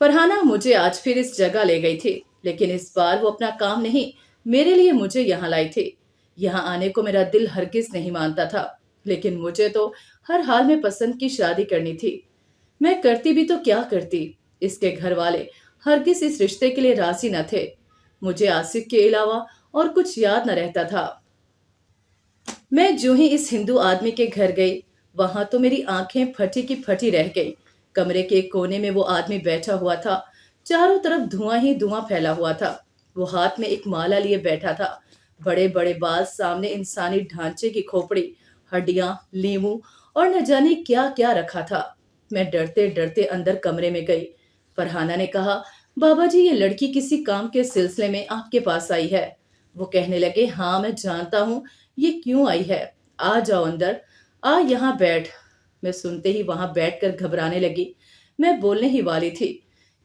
फरहाना मुझे आज फिर इस जगह ले गई थी, लेकिन इस बार वो अपना काम नहीं, मेरे लिए मुझे यहाँ लाई थी। यहाँ आने को मेरा दिल हरगिज नहीं मानता था, लेकिन मुझे तो हर हाल में पसंद की शादी करनी थी। मैं करती भी तो क्या करती। इसके घर वाले हरगिज इस रिश्ते के लिए राजी न थे। मुझे आसिफ के अलावा और कुछ याद न रहता था। मैं जो ही इस हिंदू आदमी के घर गई, वहां तो मेरी आंखें फटी की फटी रह गई। कमरे के एक कोने में वो आदमी बैठा हुआ था। चारों तरफ धुआं ही धुआं फैला हुआ था। वो हाथ में एक माला लिए बैठा था। बड़े बड़े बाल, सामने इंसानी ढांचे की खोपड़ी, हड्डियां, लीमू और न जाने क्या क्या रखा था। मैं डरते डरते अंदर कमरे में गई। फरहाना ने कहा, बाबा जी, ये लड़की किसी काम के सिलसिले में आपके पास आई है। वो कहने लगे, हाँ मैं जानता हूँ ये क्यों आई है। आ जाओ अंदर, आ यहाँ बैठ। मैं सुनते ही वहां बैठकर घबराने लगी। मैं बोलने ही वाली थी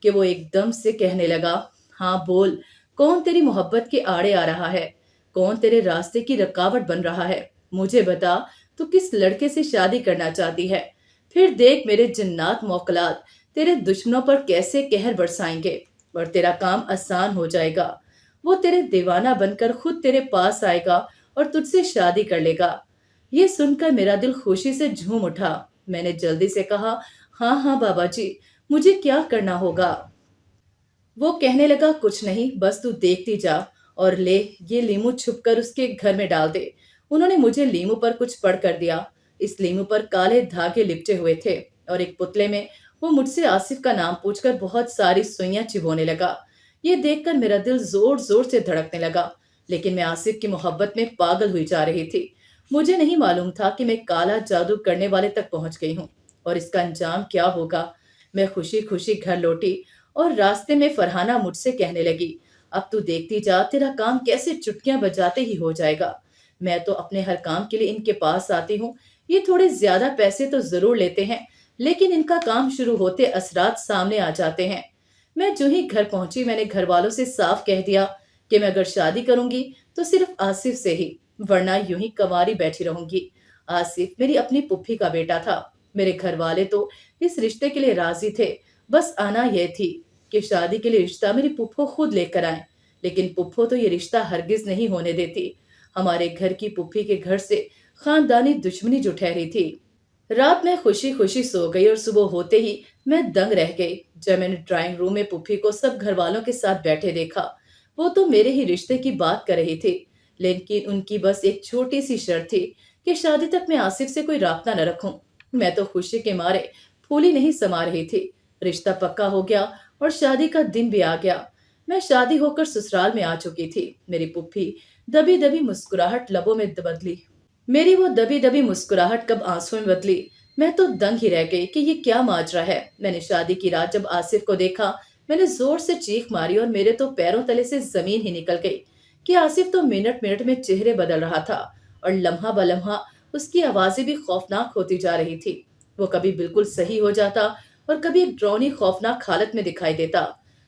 कि वो एकदम से कहने लगा, हाँ बोल, कौन तेरी मोहब्बत के आड़े आ रहा है? कौन तेरे रास्ते की रुकावट बन रहा है? मुझे बता, तू किस लड़के से शादी करना चाहती है? फिर देख मेरे जिन्नात मौकलात तेरे दुश्मनों पर कैसे कहर बरसाएंगे और तेरा काम आसान हो जाएगा। वो तेरे दीवाना बनकर खुद तेरे पास आएगा और तुझसे शादी कर लेगा। ये सुनकर मेरा दिल खुशी से झूम उठा। मैंने जल्दी से कहा, हाँ हाँ बाबा जी, मुझे क्या करना होगा? वो कहने लगा, कुछ नहीं, बस तू देखती जा और ले ये लीमू छुप कर उसके घर में डाल दे। उन्होंने मुझे लीमू पर कुछ पढ़ कर दिया। इस लीमू पर काले धागे लिपटे हुए थे और एक पुतले में वो मुझसे आसिफ का नाम पूछकर बहुत सारी सुइयां चिबोने लगा। ये देखकर मेरा दिल जोर जोर से धड़कने लगा, लेकिन मैं आसिफ की मोहब्बत में पागल हुई जा रही थी। मुझे नहीं मालूम था कि मैं काला जादू करने वाले तक पहुंच गई हूँ और इसका अंजाम क्या होगा। मैं खुशी खुशी घर लौटी और रास्ते में फरहाना मुझसे कहने लगी, अब तू देखती जा, तेरा काम कैसे चुटकियां बजाते ही हो जाएगा। मैं तो अपने हर काम के लिए इनके पास आती हूँ। ये थोड़े ज्यादा पैसे तो जरूर लेते हैं, लेकिन इनका काम शुरू होते असरात सामने आ जाते हैं। मैं जो ही घर पहुंची, मैंने घर वालों से साफ कह दिया कि मैं अगर शादी करूंगी तो सिर्फ आसिफ से ही, वरना यूं ही कंवारी बैठी रहूंगी। आसिफ मेरी अपनी पुप्पी का बेटा था। मेरे घर वाले तो इस रिश्ते के लिए राजी थे। बस आना यह थी कि शादी के लिए रिश्ता मेरी पुप्पो खुद लेकर आए। लेकिन पुप्पो तो ये रिश्ता हरगिज नहीं होने देती। हमारे घर की पुप्पी के घर से खानदानी दुश्मनी जो ठहरी थी। रात में खुशी खुशी सो गई और सुबह होते ही मैं दंग रह गई जब मैंने ड्राइंग रूम में पुप्पी को सब घर वालों के साथ बैठे देखा। वो तो मेरे ही रिश्ते की बात कर रही थी, लेकिन उनकी बस एक छोटी सी शर्त थी कि शादी तक मैं आसिफ से कोई राब्ता न रखूं। मैं तो खुशी के मारे फूली नहीं समा रही थी। रिश्ता पक्का हो गया और शादी का दिन भी आ गया। मैं शादी होकर ससुराल में आ चुकी थी। मेरी पुप्पी दबी दबी मुस्कुराहट लबों में बदली। मेरी वो दबी दबी मुस्कुराहट कब आंसू में बदली। मैं तो दंग ही रह गई कि ये क्या माजरा है। मैंने शादी की रात जब आसिफ को देखा, मैंने जोर से चीख मारी और मेरे तो पैरों तले से जमीन ही निकल गई कि आसिफ तो मिनट मिनट में चेहरे बदल रहा था और लम्हा ब लम्हा उसकी आवाजें भी खौफनाक होती जा रही थी। वो कभी बिल्कुल सही हो जाता और कभी एक डरावनी खौफनाक हालत में दिखाई देता।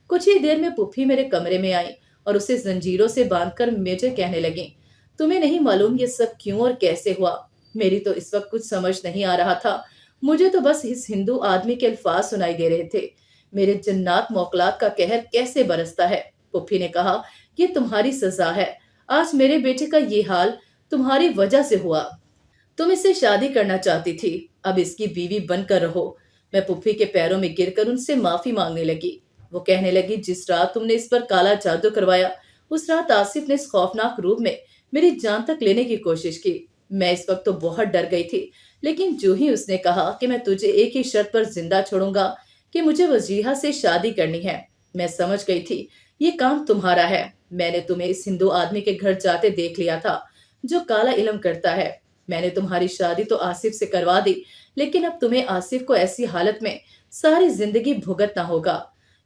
कुछ ही देर में पुप्पी मेरे कमरे में आई और उसे जंजीरों से बांधकर मुझे कहने लगी, तुम्हें नहीं मालूम ये सब क्यों और कैसे हुआ? मेरी तो इस वक्त कुछ समझ नहीं आ रहा था। मुझे तो बस इस हिंदू आदमी के अल्फाज सुनाई दे रहे थे। मेरे जन्नात मौकलात का कहर कैसे बरसता है। पुप्पी ने कहा, ये तुम्हारी सजा है। आज मेरे बेटे का ये हाल तुम्हारी वजह से हुआ। तुम इससे शादी करना चाहती थी, अब इसकी बीवी बनकर रहो। मैं पुप्पी के पैरों में गिरकर उनसे माफी मांगने लगी। वो कहने लगी, जिस रात तुमने इस पर काला जादू करवाया, उस रात आसिफ ने इस खौफनाक रूप में मेरी जान तक लेने की कोशिश की। मैं इस वक्त तो बहुत डर गई थी, लेकिन जो ही उसने कहा कि मैं तुझे एक ही शर्त पर जिंदा छोड़ूंगा कि मुझे वजीहा से शादी करनी है, मैं समझ गई थी ये काम तुम्हारा है। मैंने तुम्हें इस हिंदू आदमी के घर जाते देख लिया था जो काला इलम करता है। मैंने तुम्हारी शादी तो आसिफ से करवा दी, लेकिन अब तुम्हें आसिफ को ऐसी हालत में सारी जिंदगी भुगतना होगा,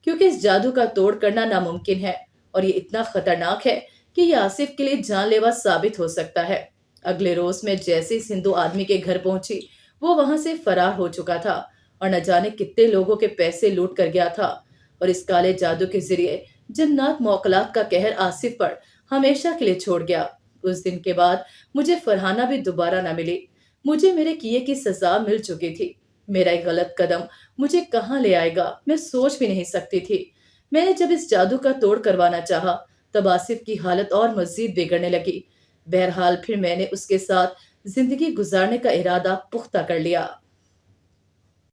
क्योंकि इस जादू का तोड़ करना नामुमकिन है और ये इतना खतरनाक है कि ये आसिफ के लिए जानलेवा साबित हो सकता है। अगले रोज मैं जैसे इस हिंदू आदमी के घर पहुंची, वो वहां से फरार हो चुका था और न जाने कितने लोगों के पैसे लूट कर गया था। और इस काले जादू के जरिए जन्नात मौकलात का कहर आसिफ पर हमेशा के लिए छोड़ गया। उस दिन के बाद मुझे फरहाना भी दोबारा न मिली। मुझे मेरे किए की सजा मिल चुकी थी। میرا ایک غلط قدم مجھے کہاں لے آئے گا میں سوچ بھی نہیں سکتی تھی۔ میں نے جب اس جادو کا توڑ کروانا چاہا تب آصف کی حالت اور مزید بگڑنے لگی۔ بہرحال پھر میں نے اس کے ساتھ زندگی گزارنے کا ارادہ پختہ کر لیا۔